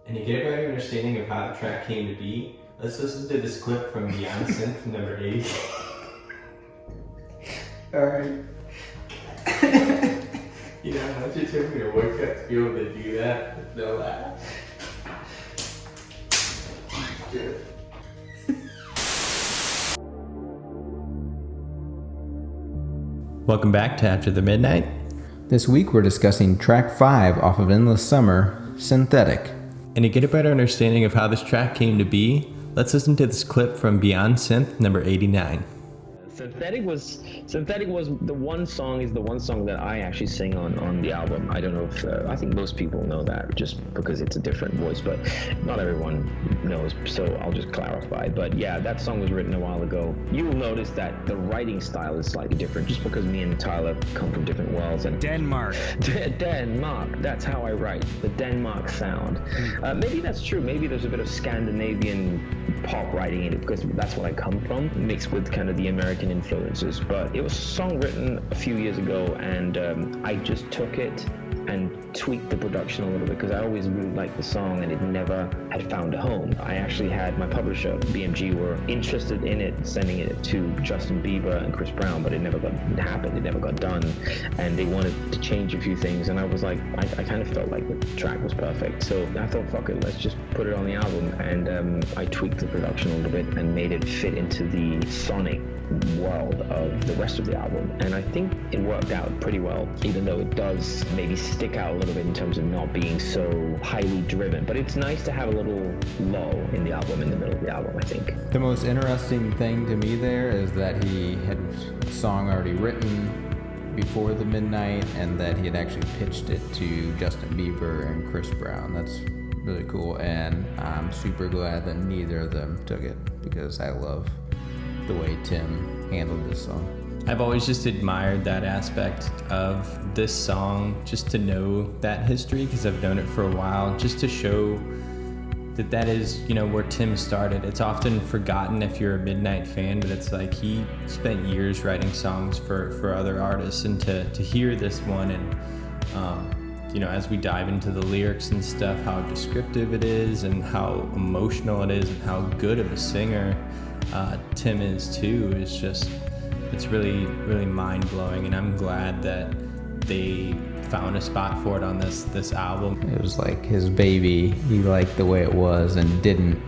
And to get a better understanding of how the track came to be, let's listen to this clip from Beyond Synth number 80. Alright. You know how much it took me to work up to be able to do that with no laugh? Good. Welcome back to After the Midnight. This week we're discussing track 5 off of Endless Summer, Synthetic. And to get a better understanding of how this track came to be, let's listen to this clip from Beyond Synth number 89. Synthetic was the one song that I actually sing on the album. I don't know if I think most people know that just because it's a different voice, but not everyone knows, so I'll just clarify. But yeah, that song was written a while ago. You will notice that the writing style is slightly different just because me and Tyler come from different worlds. And Denmark, that's how I write, the Denmark sound. Maybe that's true. Maybe there's a bit of Scandinavian pop writing in it because that's what I come from, mixed with kind of the American influences. But it was a song written a few years ago, and I just took it and tweaked the production a little bit because I always really liked the song and it never had found a home. I actually had my publisher, BMG, were interested in it, sending it to Justin Bieber and Chris Brown, but it never happened, it never got done, and they wanted to change a few things, and I was like, I kind of felt like the track was perfect, so I thought, fuck it, let's just put it on the album, and I tweaked the production a little bit and made it fit into the sonic world of the rest of the album, and I think it worked out pretty well, even though it does maybe stick out a little bit in terms of not being so highly driven, but it's nice to have a little lull in the album, in the middle of the album, I think. The most interesting thing to me there is that he had a song already written before the Midnight and that he had actually pitched it to Justin Bieber and Chris Brown. That's really cool, and I'm super glad that neither of them took it because I love the way Tim handled this song. I've always just admired that aspect of this song, just to know that history, because I've known it for a while, just to show that is, you know, where Tim started. It's often forgotten if you're a Midnight fan, but it's like he spent years writing songs for other artists, and to hear this one and, you know, as we dive into the lyrics and stuff, how descriptive it is and how emotional it is and how good of a singer Tim is too, is just, it's really, really mind-blowing, and I'm glad that they found a spot for it on this album. It was like his baby. He liked the way it was and didn't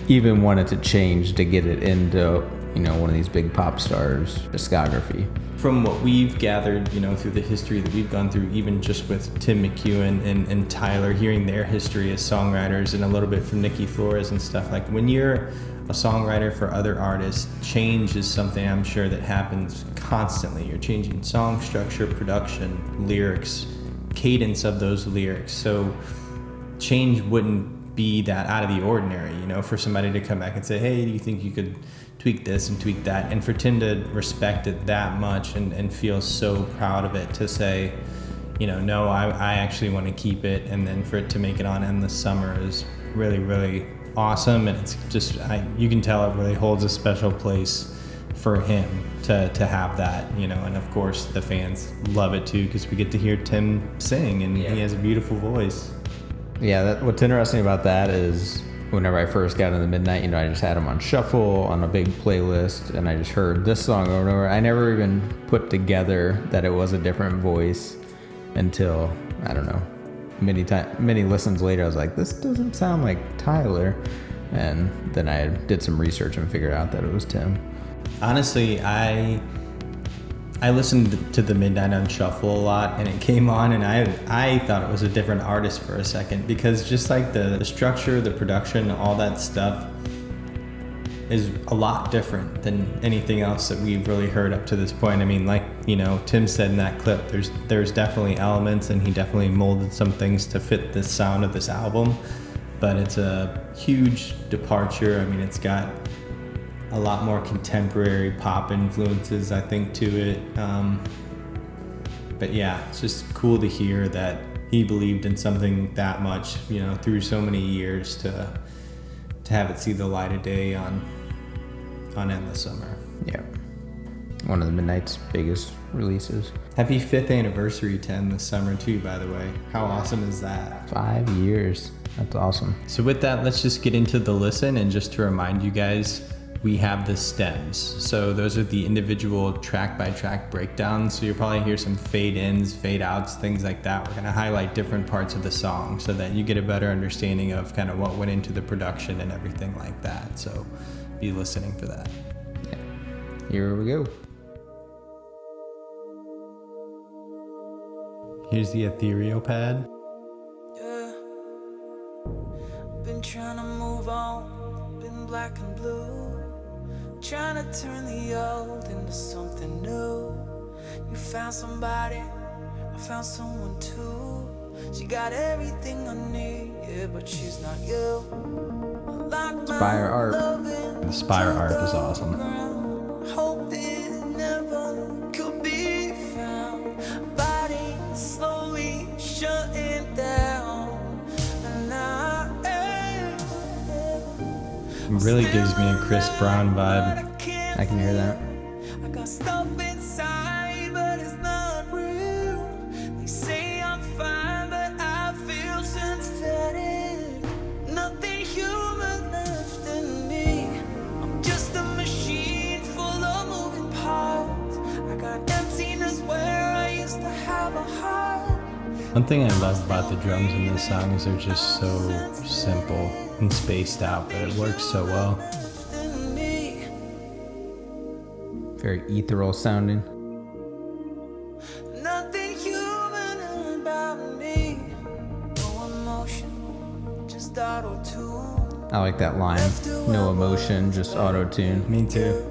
even want it to change to get it into, you know, one of these big pop stars' discography. From what we've gathered, you know, through the history that we've gone through, even just with Tim McEwan and Tyler, hearing their history as songwriters and a little bit from Nikki Flores and stuff, like when you're a songwriter for other artists, change is something I'm sure that happens constantly. You're changing song structure, production, lyrics, cadence of those lyrics. So change wouldn't be that out of the ordinary, you know, for somebody to come back and say, hey, do you think you could tweak this and tweak that? And for Tim to respect it that much and feel so proud of it, to say, you know, no, I actually want to keep it, and then for it to make it on Endless Summer is really, really awesome. And it's just, you can tell it really holds a special place for him to have that, you know, and of course the fans love it too because we get to hear Tim sing, and he has a beautiful voice. Yeah, what's interesting about that is whenever I first got into the Midnight, you know, I just had them on shuffle on a big playlist, and I just heard this song over and over. I never even put together that it was a different voice until, I don't know, many listens later. I was like, this doesn't sound like Tyler, and then I did some research and figured out that it was Tim. Honestly, I listened to the Midnight on shuffle a lot, and it came on, and I thought it was a different artist for a second, because just like the structure, the production, all that stuff is a lot different than anything else that we've really heard up to this point. I mean, like, you know, Tim said in that clip, there's definitely elements, and he definitely molded some things to fit the sound of this album, but it's a huge departure. I mean, it's got a lot more contemporary pop influences, I think, to it. But yeah, it's just cool to hear that he believed in something that much, you know, through so many years, to have it see the light of day on Endless Summer. Yeah. One of the Midnight's biggest releases. Happy 5th anniversary to Endless Summer too, by the way. How awesome is that? 5 years. That's awesome. So with that, let's just get into the listen. And just to remind you guys, we have the stems. So those are the individual track by track breakdowns. So you'll probably hear some fade ins, fade outs, things like that. We're going to highlight different parts of the song so that you get a better understanding of kind of what went into the production and everything like that. So be listening for that. Yeah. Here we go. Here's the ethereal pad. Yeah. Been trying to move on, been black and blue. Trying to turn the old into something new. You found somebody, I found someone too. She got everything I need, yeah, but she's not you. Spire art. The Spire art is awesome. Hope it never could be found. Body slowly shutting down. And It really gives me a Chris Brown vibe. I can hear that. I got stuff inside, but it's not real. They say I'm fine, but I feel synthetic. Nothing human left in me. I'm just a machine full of moving parts. I got emptiness where I used to have a heart. One thing I love about the drums in this song is they're just so simple and spaced out, but it works so well. Very ethereal sounding. Nothing human about me. No emotion, just auto-tune. I like that line. No emotion, just auto-tune. Me too.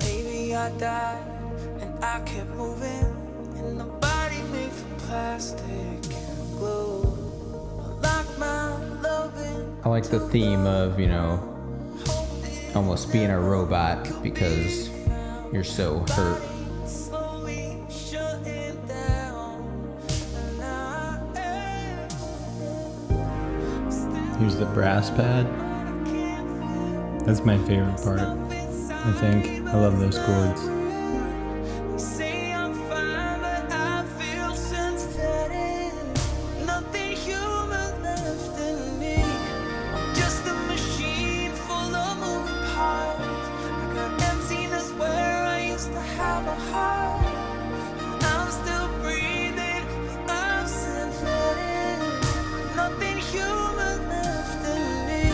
Maybe I died and I kept moving in the body made from plastic and glue. I locked my love in. I like the theme of, almost being a robot because you're so hurt. Slowly shutting down. Here's the brass pad. That's my favorite part, I think. I love those chords. Say I'm fine, but I feel synthetic. Nothing human left in me. I'm just a machine full of moving parts. I got emptiness where I used to have a heart. I'm still breathing, but I'm synthetic. Nothing human left in me.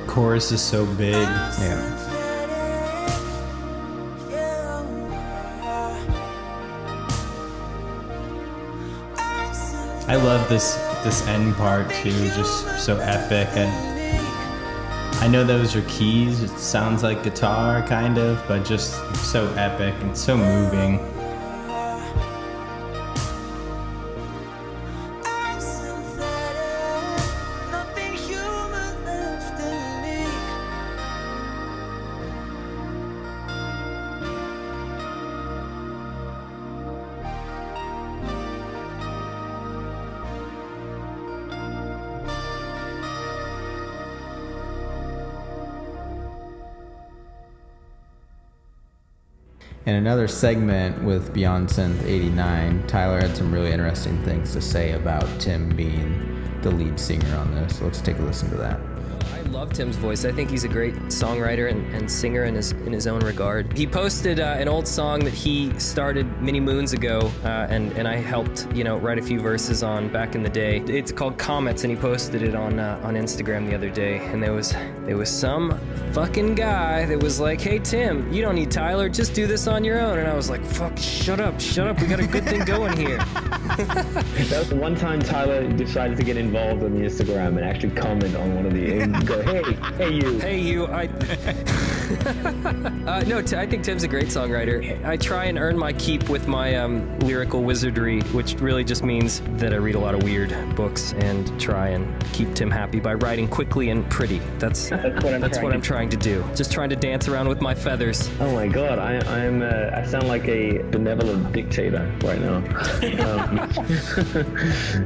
Chorus is so big. Yeah. I love this end part too, just so epic. And I know those are keys. It sounds like guitar kind of, but just so epic and so moving. Nothing human left in me. In another segment with Beyond Synth 89, Tyler had some really interesting things to say about Tim being the lead singer on this. Let's take a listen to that. I love Tim's voice. I think he's a great songwriter and singer in his own regard. He posted an old song that he started many moons ago, and I helped write a few verses on back in the day. It's called Comets, and he posted it on Instagram the other day. And there was some fucking guy that was like, "Hey Tim, you don't need Tyler, just do this on your own." And I was like, "Fuck, shut up, we got a good thing going here." That was the one time Tyler decided to get involved on the Instagram and actually comment on one of the and go, hey you. I think Tim's a great songwriter. I try and earn my keep with my lyrical wizardry, which really just means that I read a lot of weird books and try and keep Tim happy by writing quickly and pretty. That's what I'm trying to do. Just trying to dance around with my feathers. Oh my God, I sound like a benevolent dictator right now.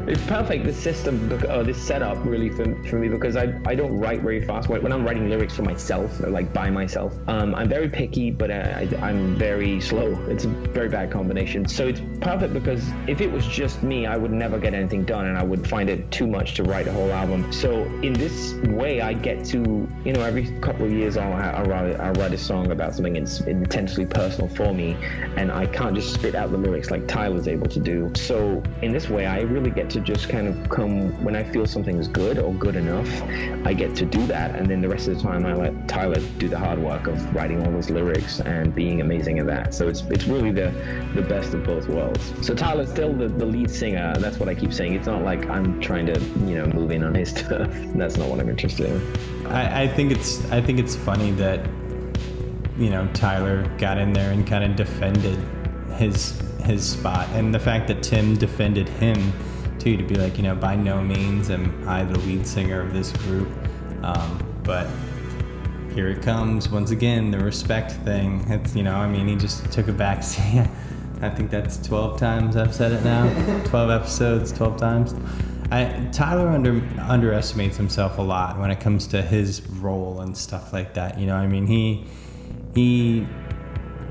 It's perfect, this system, or this setup really for me, because I don't write very fast. When I'm writing lyrics for myself, like by myself, I'm very picky, but I'm very slow. It's a very bad combination. So it's perfect because if it was just me, I would never get anything done, and I would find it too much to write a whole album. So in this way, I get to, every couple of years I'll write a song about something intensely personal for me, and I can't just spit out the lyrics like Tyler's able to do. So in this way, I really get to just kind of come when I feel something's good or good enough, I get to do that, and then the rest of the time I let Tyler do the hard work of writing all those lyrics and being amazing at that. So it's really the best of both worlds. So Tyler's still the lead singer. That's what I keep saying. It's not like I'm trying to move in on his stuff. That's not what I'm interested in. I think it's funny that Tyler got in there and kind of defended his spot, and the fact that Tim defended him too, to be like, by no means am I the lead singer of this group, but here it comes once again, the respect thing. It's he just took a back seat. I think that's 12 times I've said it now. 12 episodes, 12 times. Tyler underestimates himself a lot when it comes to his role and stuff like that. He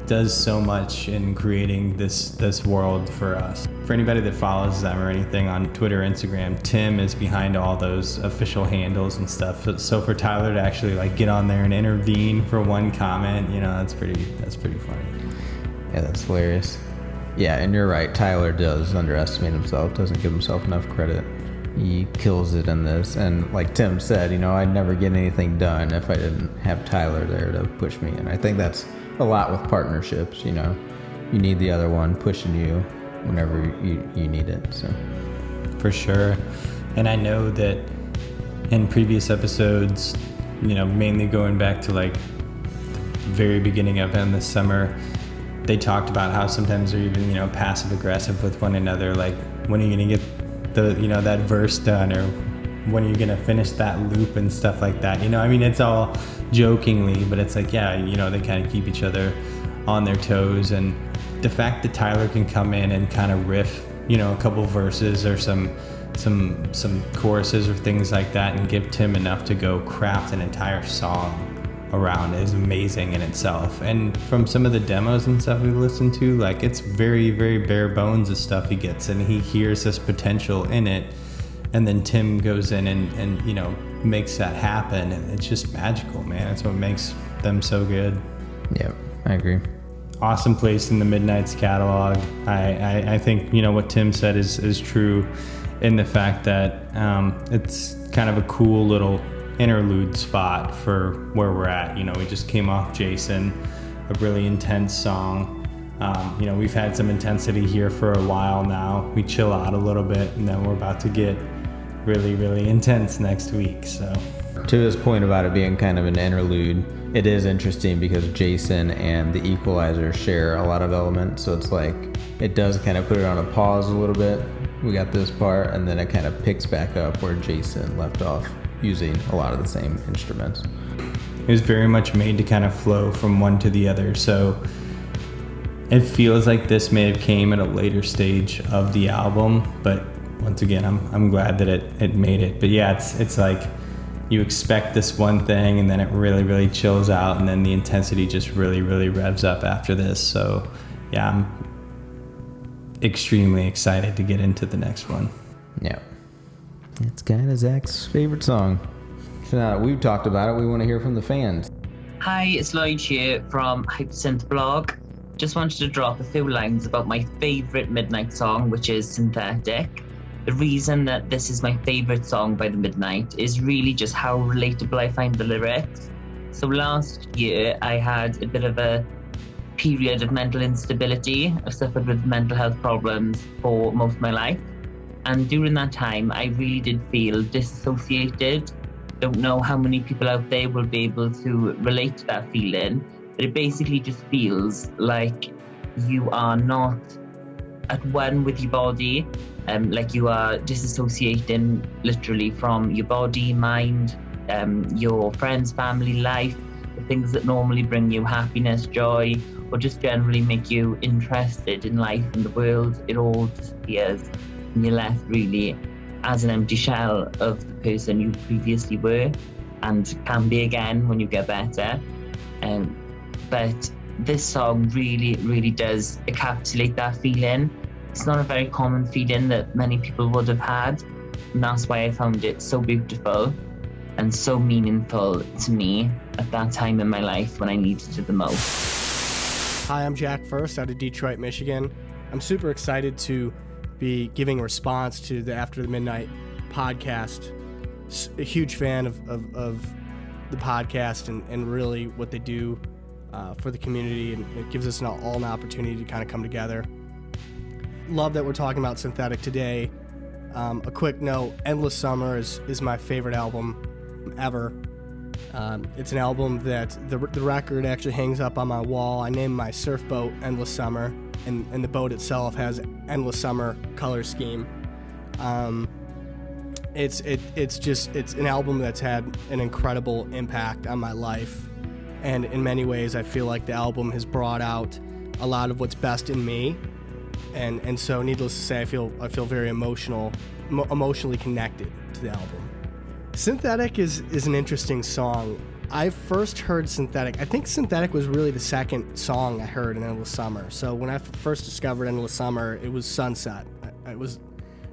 does so much in creating this world for us. For anybody that follows them or anything on Twitter, Instagram, Tim is behind all those official handles and stuff. So for Tyler to actually get on there and intervene for one comment, that's pretty funny. Yeah, that's hilarious. Yeah, and you're right. Tyler does underestimate himself, doesn't give himself enough credit. He kills it in this. And like Tim said, I'd never get anything done if I didn't have Tyler there to push me. And I think that's a lot with partnerships. You need the other one pushing you whenever you need it. So for sure. And I know that in previous episodes, mainly going back to the very beginning of them this summer, they talked about how sometimes they're even passive aggressive with one another, like, when are you gonna get that verse done, or when are you gonna finish that loop and stuff like that. It's all jokingly, but it's like, yeah, they kind of keep each other on their toes. And the fact that Tyler can come in and kind of riff, a couple verses or some choruses or things like that, and give Tim enough to go craft an entire song around is amazing in itself. And from some of the demos and stuff we've listened to, it's very, very bare bones of stuff he gets, and he hears this potential in it, and then Tim goes in and makes that happen, and it's just magical, man. That's what makes them so good. Yep, I agree. Awesome place in the Midnight's catalog. I think what Tim said is true, in the fact that it's kind of a cool little interlude spot for where we're at. We just came off Jason, a really intense song. We've had some intensity here for a while now. We chill out a little bit, and then we're about to get really, really intense next week. So to his point about it being kind of an interlude, it is interesting because Jason and the Equalizer share a lot of elements, so it's like it does kind of put it on a pause a little bit. We got this part, and then it kind of picks back up where Jason left off, using a lot of the same instruments. It was very much made to kind of flow from one to the other, so it feels like this may have came at a later stage of the album, but once again, I'm glad that it made it. But yeah, it's like you expect this one thing, and then it really, really chills out, and then the intensity just really, really revs up after this. So yeah, I'm extremely excited to get into the next one. Yeah. It's kind of Zach's favorite song. So now that we've talked about it, we want to hear from the fans. Hi, it's Lloyd here from Hypersynth blog. Just wanted to drop a few lines about my favorite Midnight song, which is Synthetic. The reason that this is my favorite song by the Midnight is really just how relatable I find the lyrics. So last year, I had a bit of a period of mental instability. I've suffered with mental health problems for most of my life. And during that time, I really did feel disassociated. Don't know how many people out there will be able to relate to that feeling, but it basically just feels like you are not at one with your body, like you are disassociating literally from your body, mind, your friends, family, life, the things that normally bring you happiness, joy, or just generally make you interested in life and the world. It all disappears. And you're left really as an empty shell of the person you previously were. and can be again when you get better. But this song really, really does encapsulate that feeling. It's not a very common feeling that many people would have had, and that's why I found it so beautiful and so meaningful to me at that time in my life when I needed it the most. Hi, I'm Jack First out of Detroit, Michigan. I'm super excited to be giving a response to the After the Midnight podcast. A huge fan of the podcast and really what they do for the community, and it gives us all an opportunity to kind of come together. Love that we're talking about Synthetic today. A quick note, Endless Summer is my favorite album ever. It's an album that the record actually hangs up on my wall. I named my surf boat Endless Summer, and the boat itself has Endless Summer color scheme. It's an album that's had an incredible impact on my life, and in many ways I feel like the album has brought out a lot of what's best in me, and so needless to say, I feel very emotionally connected to the album. Synthetic is an interesting song. I first heard Synthetic, I think Synthetic was really the second song I heard in Endless Summer. So when I first discovered Endless Summer, it was Sunset.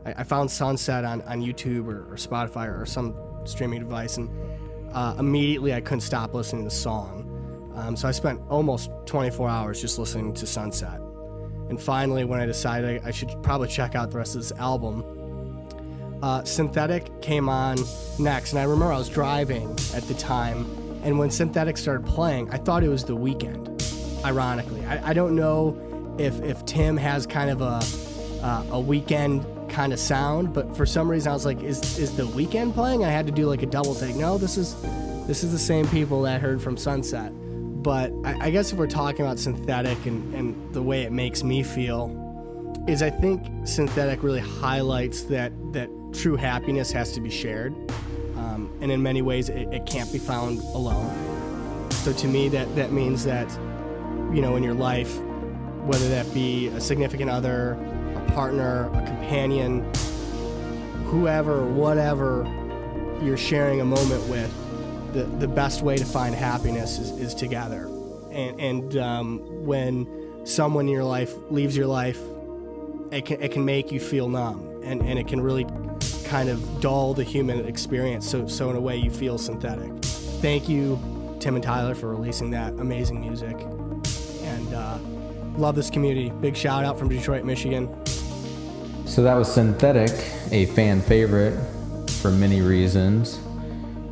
I found Sunset on YouTube or Spotify or some streaming device, and immediately I couldn't stop listening to the song. So I spent almost 24 hours just listening to Sunset. And finally, when I decided I should probably check out the rest of this album, Synthetic came on next. And I remember I was driving at the time, and when Synthetic started playing, I thought it was The Weeknd, ironically. I don't know if Tim has kind of a Weeknd kind of sound, but for some reason I was like, is The Weeknd playing? I had to do like a double take. No, this is the same people that I heard from Sunset. But I guess if we're talking about Synthetic and the way it makes me feel, is I think Synthetic really highlights that true happiness has to be shared, and in many ways it can't be found alone. So to me that means that, you know, in your life, whether that be a significant other, a partner, a companion, whoever, whatever you're sharing a moment with, the best way to find happiness is together. And when someone in your life leaves your life, it can make you feel numb, and it can really kind of dull the human experience. So in a way, you feel synthetic. Thank you, Tim and Tyler, for releasing that amazing music, and love this community. Big shout out from Detroit, Michigan. So that was Synthetic, a fan favorite for many reasons.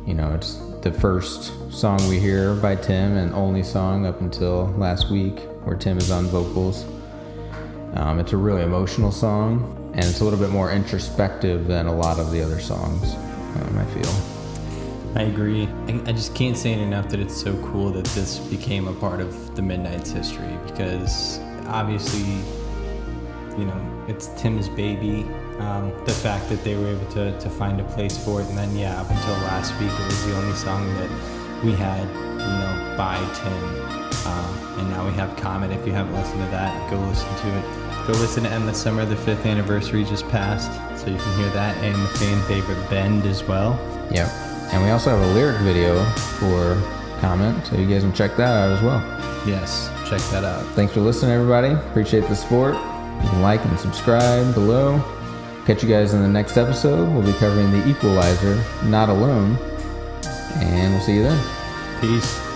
You know, it's the first song we hear by Tim and only song up until last week where Tim is on vocals. It's a really emotional song, and it's a little bit more introspective than a lot of the other songs, I feel. I agree. I just can't say it enough that it's so cool that this became a part of the Midnight's history, because obviously, you know, it's Tim's baby. The fact that they were able to find a place for it, and then up until last week it was the only song that we had, you know, by Tim. And now we have Comet. If you haven't listened to that, go listen to it. Go listen to Endless Summer. The 5th anniversary just passed, so you can hear that, and the fan favorite Bend as well. Yep. And we also have a lyric video for Comet, so you guys can check that out as well. Yes, check that out. Thanks for listening, everybody. Appreciate the support. You can like and subscribe below. Catch you guys in the next episode. We'll be covering The Equalizer, Not Alone, and we'll see you then. Peace.